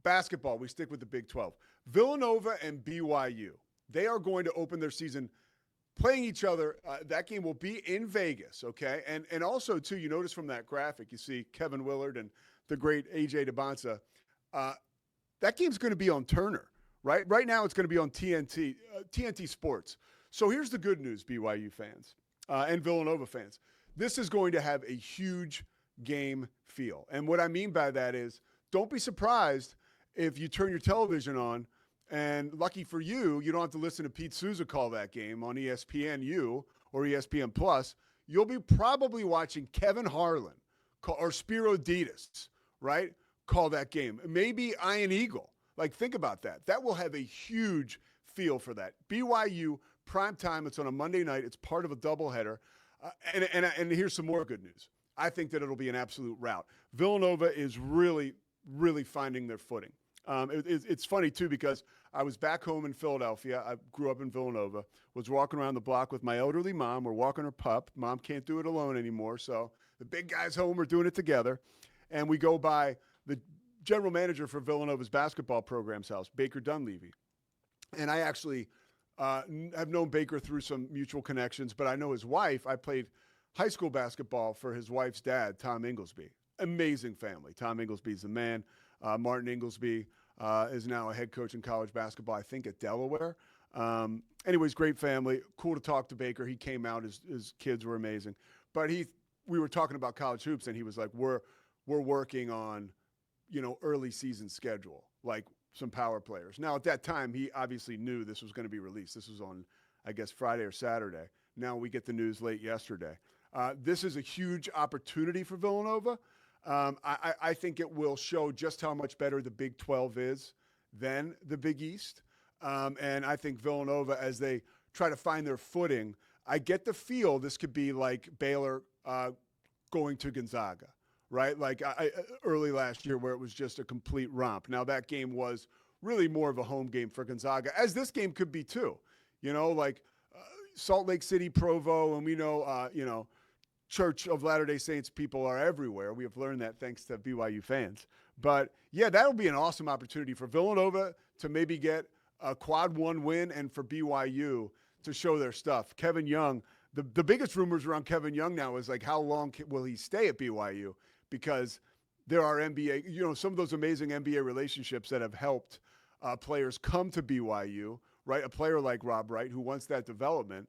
basketball, we stick with the Big 12. Villanova and BYU, they are going to open their season playing each other. That game will be in Vegas, okay? And also, too, you notice from that graphic, you see Kevin Willard and the great A.J. DeBonsa. That game's going to be on Turner, right? Right now it's going to be on TNT Sports. So here's the good news, BYU fans and Villanova fans. This is going to have a huge game feel. And what I mean by that is don't be surprised if you turn your television on and lucky for you, you don't have to listen to Pete Souza call that game on ESPNU or ESPN Plus. You'll be probably watching Kevin Harlan or Spiro Ditas, right? Call that game. Maybe Ian Eagle. Like, think about that. That will have a huge feel for that. BYU, prime time. It's on a Monday night. It's part of a doubleheader. And here's some more good news. I think that it'll be an absolute rout. Villanova is really, really finding their footing. It's funny, too, because I was back home in Philadelphia. I grew up in Villanova, was walking around the block with my elderly mom. We're walking her pup. Mom can't do it alone anymore, so the big guys home are doing it together. And we go by the general manager for Villanova's basketball program's house, Baker Dunleavy. And I actually have known Baker through some mutual connections, but I know his wife. I played high school basketball for his wife's dad, Tom Inglesby. Amazing family. Tom Inglesby's the man. Martin Inglesby is now a head coach in college basketball, I think, at Delaware. Anyways, great family. Cool to talk to Baker. He came out. His kids were amazing. But we were talking about college hoops, and he was like, we're working on, early season schedule, like some power players. Now, at that time, he obviously knew this was going to be released. This was on, I guess, Friday or Saturday. Now we get the news late yesterday. This is a huge opportunity for Villanova. I think it will show just how much better the Big 12 is than the Big East. And I think Villanova, as they try to find their footing, I get the feel this could be like Baylor going to Gonzaga, right? Like early last year where it was just a complete romp. Now that game was really more of a home game for Gonzaga, as this game could be too. Salt Lake City, Provo, and we know, Church of Latter-day Saints people are everywhere. We have learned that thanks to BYU fans. But, yeah, that'll be an awesome opportunity for Villanova to maybe get a quad one win and for BYU to show their stuff. Kevin Young, the biggest rumors around Kevin Young now is, like, how long will he stay at BYU? Because there are NBA, some of those amazing NBA relationships that have helped players come to BYU, right? A player like Rob Wright who wants that development.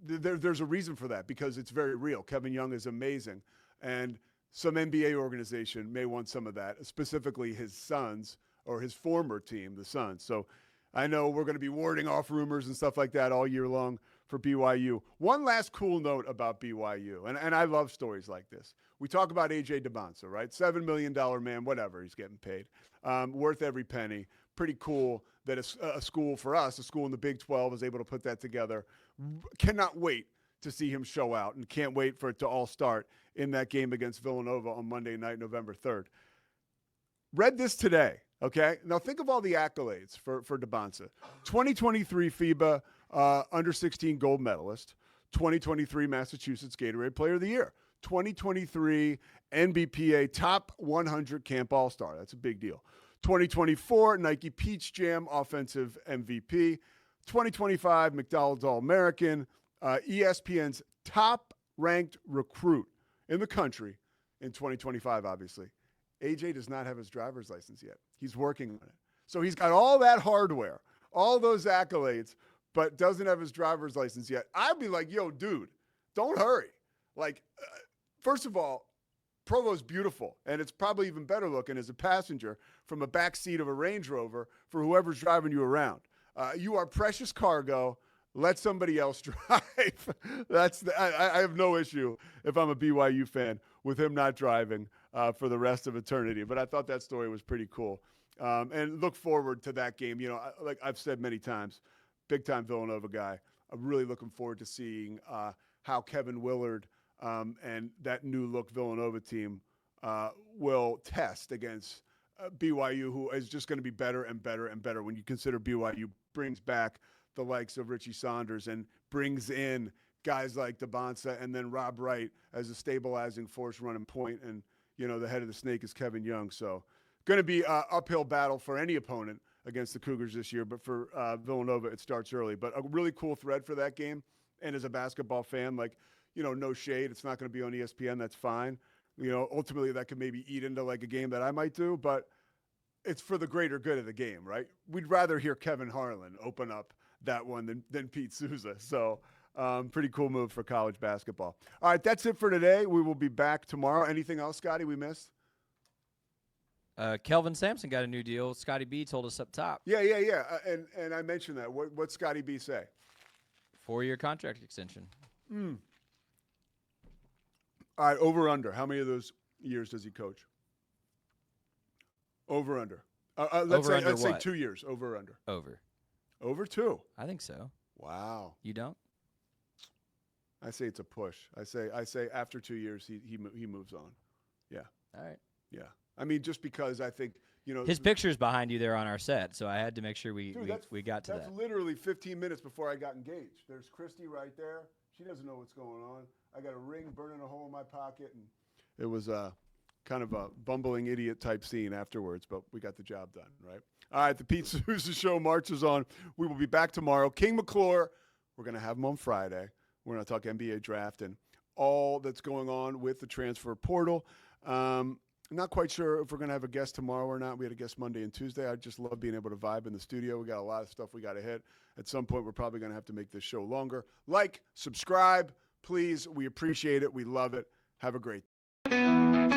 There's a reason for that because it's very real. Kevin Young is amazing, and some NBA organization may want some of that, specifically his Suns or his former team, the Suns. So I know we're going to be warding off rumors and stuff like that all year long for BYU. One last cool note about BYU, and I love stories like this. We talk about A.J. DeBonsa, right? $7 million man, whatever, he's getting paid. Worth every penny. Pretty cool that a school for us, a school in the Big 12, is able to put that together. Cannot wait to see him show out and can't wait for it to all start in that game against Villanova on Monday night, November 3rd. Read this today, okay? Now think of all the accolades for DeBonsa. 2023 FIBA under-16 gold medalist, 2023 Massachusetts Gatorade Player of the Year, 2023 NBPA Top 100 Camp All-Star. That's a big deal. 2024 Nike Peach Jam Offensive MVP, 2025 McDonald's All-American, ESPN's top-ranked recruit in the country in 2025, obviously. AJ does not have his driver's license yet. He's working on it. So he's got all that hardware, all those accolades, but doesn't have his driver's license yet. I'd be like, yo, dude, don't hurry. Like, first of all, Provo's beautiful, and it's probably even better looking as a passenger from a back seat of a Range Rover for whoever's driving you around. You are precious cargo. Let somebody else drive. I have no issue if I'm a BYU fan with him not driving for the rest of eternity. But I thought that story was pretty cool. And look forward to that game. Like I've said many times, big-time Villanova guy. I'm really looking forward to seeing how Kevin Willard and that new-look Villanova team will test against BYU, who is just going to be better and better and better when you consider BYU brings back the likes of Richie Saunders and brings in guys like DeBonsa and then Rob Wright as a stabilizing force running point. And, the head of the snake is Kevin Young. So going to be an uphill battle for any opponent against the Cougars this year, but for Villanova, it starts early. But a really cool thread for that game. And as a basketball fan, like, no shade. It's not going to be on ESPN. That's fine. Ultimately that could maybe eat into like a game that I might do, but it's for the greater good of the game, right? We'd rather hear Kevin Harlan open up that one than Pete Souza. So pretty cool move for college basketball. All right, that's it for today. We will be back tomorrow. Anything else, Scotty, we missed? Kelvin Sampson got a new deal. Scotty B told us up top. Yeah. And I mentioned that. What's Scotty B say? 4-year contract extension. All right, over under. How many of those years does he coach? Over under. Let's say 2 years. Over under. Over 2. I think so. Wow. You don't? I say it's a push. I say after 2 years he moves on. Yeah. All right. Yeah. I mean, just because I think, his picture's behind you there on our set, so I had to make sure we got to that. That's literally 15 minutes before I got engaged. There's Christy right there. She doesn't know what's going on. I got a ring burning a hole in my pocket, and it was kind of a bumbling idiot type scene afterwards, but we got the job done, right? All right, the Pete Souza Show marches on. We will be back tomorrow. King McClure, we're going to have him on Friday. We're going to talk NBA draft and all that's going on with the transfer portal. Not quite sure if we're going to have a guest tomorrow or not. We had a guest Monday and Tuesday. I just love being able to vibe in the studio. We got a lot of stuff we got to hit. At some point, we're probably going to have to make this show longer. Like, subscribe, please. We appreciate it. We love it. Have a great day.